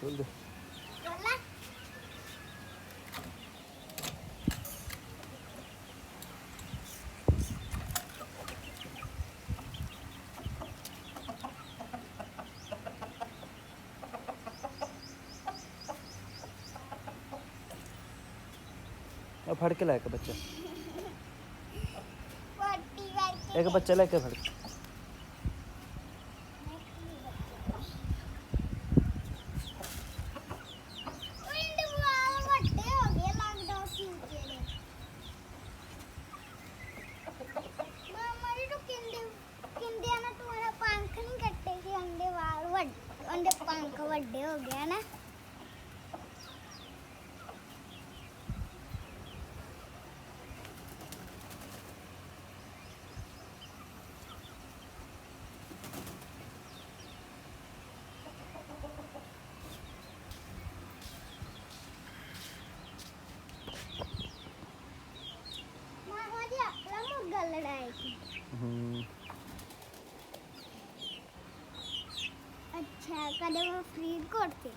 ਖੋਲ ਦੇ। ਆ ਫੜ ਕੇ ਲੈ ਕੇ ਬੱਚਾ, ਇੱਕ ਬੱਚਾ ਲੈ ਕੇ ਫੜ ਕੇ। ਉਹਦੇ ਪੰਖ ਵੱਡੇ ਹੋ ਗਏ ਨਾ। ਮਾਮਾ ਜੀ ਆਪਣਾ ਮੁਰਗਾ ਲੜਾਇਆ ਸੀ। ਅੱਛਾ, ਕਦੇ ਮੈਂ ਫਰੀਦਕੋਟ ਤੇ